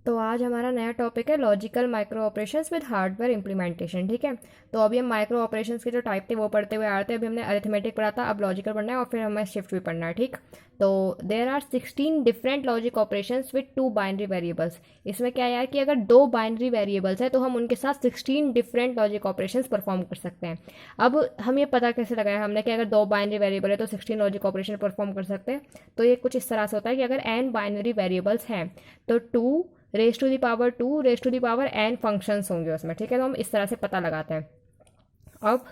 तो आज हमारा नया टॉपिक है logical micro operations with hardware implementation. ठीक है, तो अभी हम माइक्रो ऑपरेशंस के जो टाइप थे वो पढ़ते हुए आ रहे थे। अभी हमने अरिथमेटिक पढ़ा था, अब लॉजिकल पढ़ना है और फिर हमें शिफ्ट भी पढ़ना है। ठीक, तो there are 16 different logic operations with 2 binary variables. इसमें क्या है कि अगर 2 बाइनरी वेरिएबल्स है तो हम उनके साथ 16 डिफरेंट लॉजिक ऑपरेशंस परफॉर्म कर सकते हैं। अब हम ये पता कैसे लगाया हमने कि अगर 2 बाइनरी वेरिएबल है तो 16 लॉजिक ऑपरेशन परफॉर्म कर सकते हैं। तो ये कुछ इस तरह से होता है कि अगर n बाइनरी वेरिएबल्स हैं तो 2 raise to the power 2 raise to the power n functions होंगे उसमें। ठीक है, तो हम इस तरह से पता लगाते हैं। अब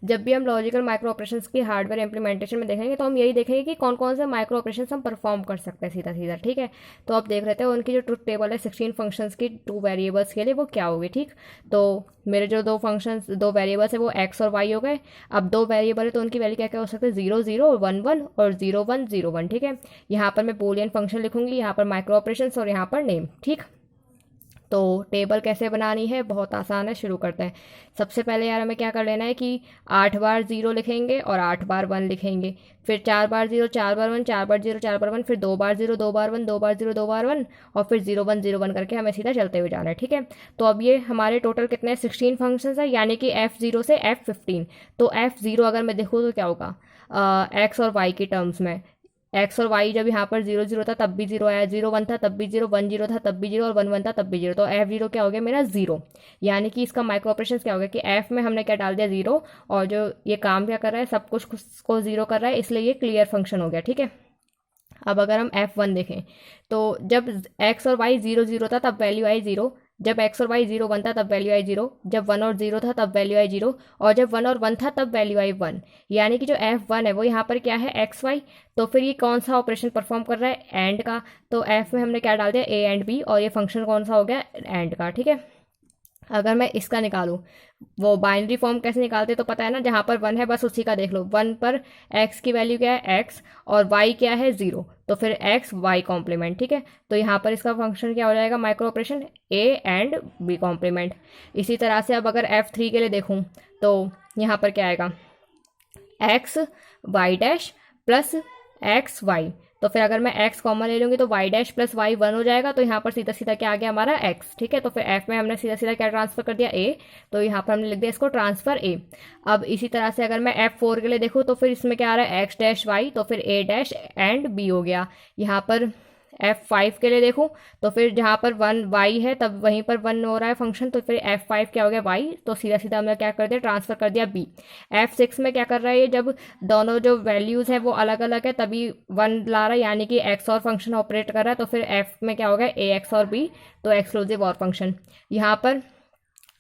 जब भी हम लॉजिकल माइक्रो ऑपरेशंस की हार्डवेयर इंप्लीमेंटेशन में देखेंगे तो हम यही देखेंगे कि कौन कौन से माइक्रो ऑपरेशंस हम परफॉर्म कर सकते हैं सीधा सीधा। ठीक है, तो अब देख रहे थे उनकी जो ट्रुथ टेबल है 16 फंक्शंस की 2 वेरिएबल्स के लिए वो क्या होगी। ठीक, तो मेरे जो 2 फंक्शंस 2 वेरिएबल्स है वो x और y हो गए। अब 2 वेरिएबल है तो उनकी वैल्यू क्या क्या हो सकते हैं, 0 0 1 1 और 0 1 0 1। ठीक है, यहाँ पर मैं बूलियन फंक्शन लिखूंगी, यहाँ पर माइक्रो ऑपरेशंस और यहाँ पर नेम। ठीक, तो टेबल कैसे बनानी है, बहुत आसान है, शुरू करते हैं। सबसे पहले यार हमें क्या कर लेना है कि 8 बार 0 लिखेंगे और 8 बार 1 लिखेंगे, फिर 4 बार 0 4 बार 1 4 बार 0 4 बार 1, फिर 2 बार 0 2 बार 1 2 बार 0 2 बार 1 और फिर 0 1 0 1 करके हमें सीधा चलते हुए जाना है। ठीक है, तो अब ये हमारे टोटल कितने 16 फंक्शंस है, यानी कि F0 से F15। तो F0 अगर मैं देखूँ तो क्या होगा, एक्स और वाई की टर्म्स में एक्स और वाई जब यहाँ पर 0 0 था तब भी 0 आया, 0 1 था तब भी 0, 1 0 था तब भी 0 और 1 1 था तब भी 0। तो F0 क्या हो गया मेरा 0, यानी कि इसका माइक्रो ऑपरेशन क्या हो गया कि F में हमने क्या डाल दिया 0, और जो ये काम क्या कर रहा है सब कुछ को 0 कर रहा है, इसलिए ये क्लियर फंक्शन हो गया। ठीक है, अब अगर हम F1 देखें तो जब x और y 0 0 था तब वैल्यू आई 0, जब x और y 0 1 था तब वैल्यू आई 0, जब 1 और 0 था तब वैल्यू आई 0, और जब 1 और 1 था तब वैल्यू आई 1। यानी कि जो F1 है वो यहाँ पर क्या है एक्स वाई। तो फिर ये कौन सा ऑपरेशन परफॉर्म कर रहा है, एंड का। तो F में हमने क्या डाल दिया A एंड B, और ये फंक्शन कौन सा हो गया, एंड का। ठीक है, अगर मैं इसका निकालूं, वो बाइनरी फॉर्म कैसे निकालते तो पता है ना, जहाँ पर 1 है बस उसी का देख लो। 1 पर x की वैल्यू क्या है x, और y क्या है 0, तो फिर x y कॉम्प्लीमेंट। ठीक है, तो यहाँ पर इसका फंक्शन क्या हो जाएगा, micro operation a and b complement. इसी तरह से अब अगर F3 के लिए देखूँ तो यहाँ पर क्या आएगा, x y dash plus x y. तो फिर अगर मैं x कॉमन ले लूँगी तो y डैश प्लस वाई 1 हो जाएगा, तो यहाँ पर सीधा सीधा क्या आ गया हमारा x। ठीक है, तो फिर f में हमने सीधा सीधा क्या ट्रांसफर कर दिया a, तो यहाँ पर हमने लिख दिया इसको ट्रांसफर a। अब इसी तरह से अगर मैं F4 के लिए देखूँ तो फिर इसमें क्या आ रहा है x डैश y, तो फिर a डैश एंड b हो गया। यहाँ पर F5 के लिए देखूँ तो फिर जहाँ पर 1 y है तब वहीं पर 1 हो रहा है फंक्शन, तो फिर F5 क्या हो गया y, तो सीधा सीधा हमने क्या कर दिया ट्रांसफर कर दिया b। F6 में क्या कर रहा है ये, जब दोनों जो वैल्यूज़ हैं वो अलग अलग है तभी 1 ला रहा है, यानी कि x और फंक्शन ऑपरेट कर रहा है, तो फिर f में क्या हो गया a x और b, तो एक्सक्लूसिव और फंक्शन। यहाँ पर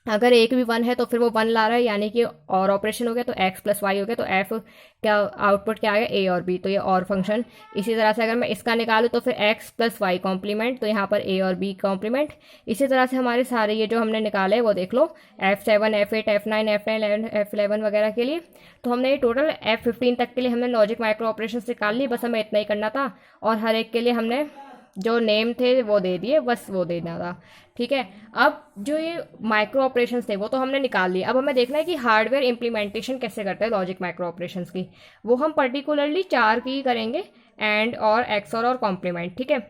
अगर एक भी 1 है तो फिर वो 1 ला रहा है, यानी कि और ऑपरेशन हो गया, तो x प्लस वाई हो गया, तो f क्या आउटपुट क्या आ गया a और b, तो ये और फंक्शन। इसी तरह से अगर मैं इसका निकालूँ तो फिर x प्लस वाई कॉम्प्लीमेंट, तो यहाँ पर a और b कॉम्प्लीमेंट। इसी तरह से हमारे सारे ये जो हमने निकाले वो देख लो, F7 F8 F9 F9 F11 वगैरह के लिए। तो हमने ये टोटल F15 तक के लिए हमने लॉजिक माइक्रो ऑपरेशन निकाल ली, बस हमें इतना ही करना था, और हर एक के लिए हमने जो नेम थे वो दे दिए, बस वो देना था। ठीक है, अब जो ये माइक्रो ऑपरेशंस थे वो तो हमने निकाल लिए, अब हमें देखना है कि हार्डवेयर इंप्लीमेंटेशन कैसे करते हैं लॉजिक माइक्रो ऑपरेशंस की। वो हम पर्टिकुलरली 4 की करेंगे, एंड और एक्सऑर और कॉम्प्लीमेंट। ठीक है,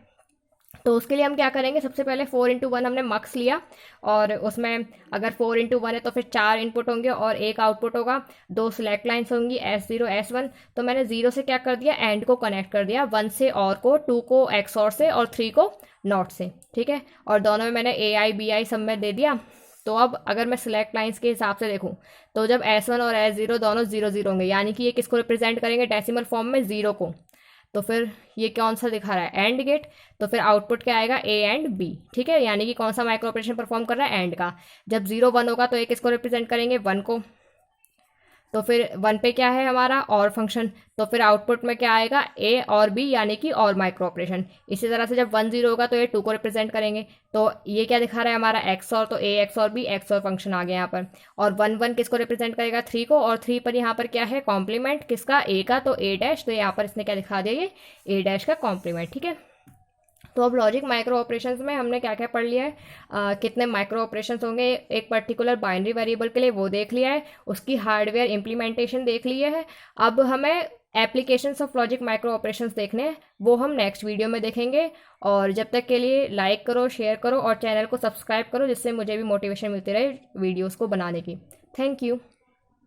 तो उसके लिए हम क्या करेंगे, सबसे पहले 4 इंटू 1 हमने मक्स लिया, और उसमें अगर 4 इंटू 1 है तो फिर 4 इनपुट होंगे और एक आउटपुट होगा, 2 सिलेक्ट लाइन्स होंगी S0 S1। तो मैंने 0 से क्या कर दिया, एंड को कनेक्ट कर दिया, 1 से और को, 2 को XOR से और 3 को नॉट से। ठीक है, और दोनों में मैंने AI BI सब में दे दिया। तो अब अगर मैं सिलेक्ट लाइन्स के हिसाब से देखूँ तो जब S1 और S0 दोनों 0 0 होंगे, यानी कि ये किसको रिप्रेजेंट करेंगे, डेसिमल फॉर्म में 0 को, तो फिर ये कौन सा दिखा रहा है, एंड गेट, तो फिर आउटपुट क्या आएगा a एंड b। ठीक है, यानी कि कौन सा माइक्रो ऑपरेशन परफॉर्म कर रहा है, एंड का। जब 0 1 होगा तो ये किसको रिप्रेजेंट करेंगे, 1 को, तो फिर 1 पे क्या है हमारा और फंक्शन, तो फिर आउटपुट में क्या आएगा a और b, यानी कि और माइक्रो ऑपरेशन। इसी तरह से जब 1 0 होगा तो ये 2 को रिप्रेजेंट करेंगे, तो ये क्या दिखा रहा है हमारा एक्स और, तो a x और b एक्स और फंक्शन आ गया यहाँ पर। और 1 1 किसको रिप्रेजेंट करेगा, 3 को, और 3 पर यहाँ पर क्या है कॉम्प्लीमेंट किसका, a का, तो a डैश, तो यहाँ पर इसने क्या दिखा दिया, ये a डैश का कॉम्प्लीमेंट। ठीक है, तो अब लॉजिक माइक्रो ऑपरेशंस में हमने क्या क्या पढ़ लिया है, कितने माइक्रो ऑपरेशंस होंगे एक पर्टिकुलर बाइनरी वेरिएबल के लिए वो देख लिया है, उसकी हार्डवेयर इंप्लीमेंटेशन देख लिया है। अब हमें applications of logic micro operations देखने हैं, वो हम नेक्स्ट वीडियो में देखेंगे। और जब तक के लिए लाइक करो, शेयर करो और चैनल को सब्सक्राइब करो, जिससे मुझे भी मोटिवेशन मिलती रहे वीडियोज़ को बनाने की। Thank you.